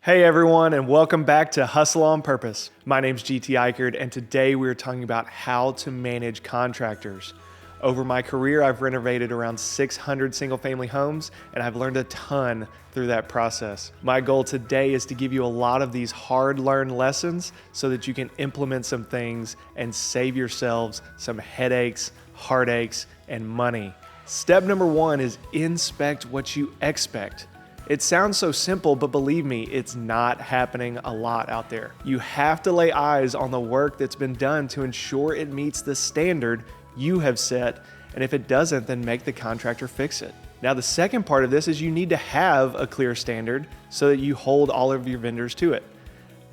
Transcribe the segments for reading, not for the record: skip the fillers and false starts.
Hey everyone, and welcome back to Hustle on Purpose. My name's GT Ikard, and today we're talking about how to manage contractors. Over my career, I've renovated around 600 single-family homes, and I've learned a ton through that process. My goal today is to give you a lot of these hard-learned lessons so that you can implement some things and save yourselves some headaches, heartaches, and money. Step number one is inspect what you expect. It sounds so simple, but believe me, it's not happening a lot out there. You have to lay eyes on the work that's been done to ensure it meets the standard you have set, and if it doesn't, then make the contractor fix it. Now, the second part of this is you need to have a clear standard so that you hold all of your vendors to it.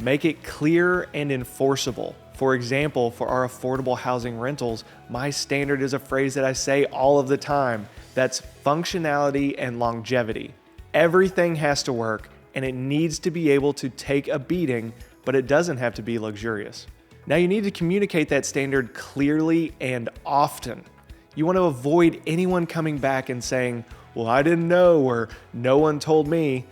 Make it clear and enforceable. For example, for our affordable housing rentals, my standard is a phrase that I say all of the time. That's functionality and longevity. Everything has to work, and it needs to be able to take a beating, but it doesn't have to be luxurious. Now, you need to communicate that standard clearly and often. You want to avoid anyone coming back and saying, well, I didn't know, or no one told me.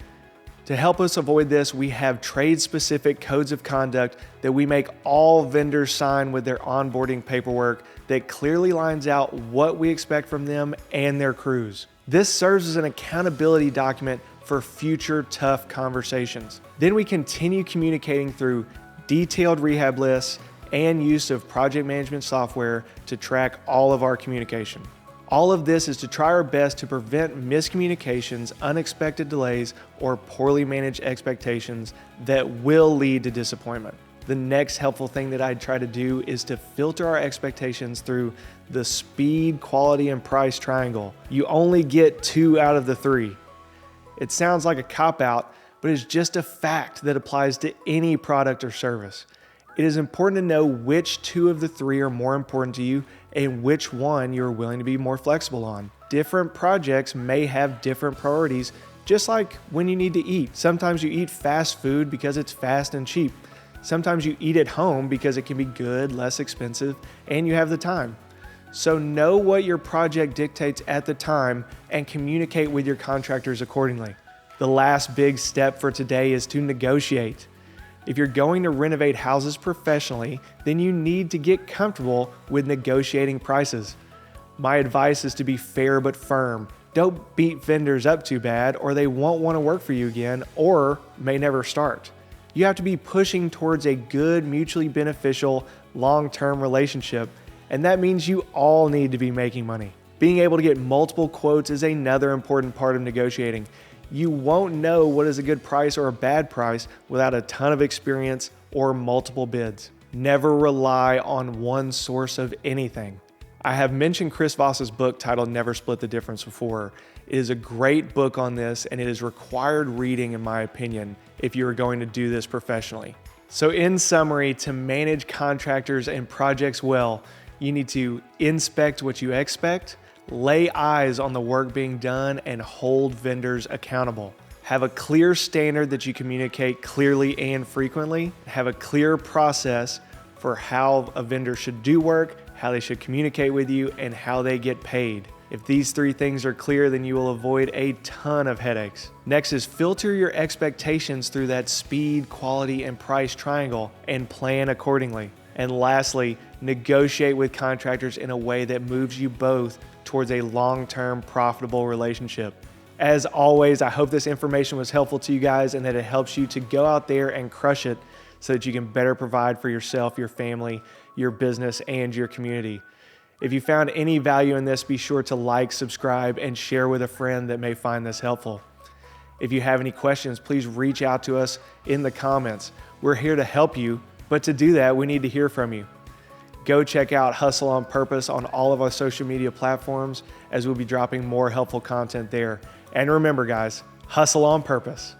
To help us avoid this, we have trade-specific codes of conduct that we make all vendors sign with their onboarding paperwork that clearly lines out what we expect from them and their crews. This serves as an accountability document for future tough conversations. Then we continue communicating through detailed rehab lists and use of project management software to track all of our communication. All of this is to try our best to prevent miscommunications, unexpected delays, or poorly managed expectations that will lead to disappointment. The next helpful thing that I'd try to do is to filter our expectations through the speed, quality, and price triangle. You only get 2 out of the 3. It sounds like a cop-out, but it's just a fact that applies to any product or service. It is important to know which 2 of the 3 are more important to you and which one you're willing to be more flexible on. Different projects may have different priorities, just like when you need to eat. Sometimes you eat fast food because it's fast and cheap. Sometimes you eat at home because it can be good, less expensive, and you have the time. So know what your project dictates at the time and communicate with your contractors accordingly. The last big step for today is to negotiate. If you're going to renovate houses professionally, then you need to get comfortable with negotiating prices. My advice is to be fair but firm. Don't beat vendors up too bad, or they won't want to work for you again, or may never start. You have to be pushing towards a good, mutually beneficial, long-term relationship, and that means you all need to be making money. Being able to get multiple quotes is another important part of negotiating. You won't know what is a good price or a bad price without a ton of experience or multiple bids. Never rely on one source of anything. I have mentioned Chris Voss's book titled Never Split the Difference before. It is a great book on this, and it is required reading in my opinion if you are going to do this professionally. So in summary, to manage contractors and projects well, you need to inspect what you expect, lay eyes on the work being done, and hold vendors accountable. Have a clear standard that you communicate clearly and frequently. Have a clear process for how a vendor should do work, how they should communicate with you, and how they get paid. If these 3 things are clear, then you will avoid a ton of headaches. Next is filter your expectations through that speed, quality, and price triangle and plan accordingly. And lastly, negotiate with contractors in a way that moves you both towards a long-term profitable relationship. As always, I hope this information was helpful to you guys and that it helps you to go out there and crush it so that you can better provide for yourself, your family, your business, and your community. If you found any value in this, be sure to like, subscribe, and share with a friend that may find this helpful. If you have any questions, please reach out to us in the comments. We're here to help you, but to do that, we need to hear from you. Go check out Hustle on Purpose on all of our social media platforms, as we'll be dropping more helpful content there. And remember, guys, hustle on purpose.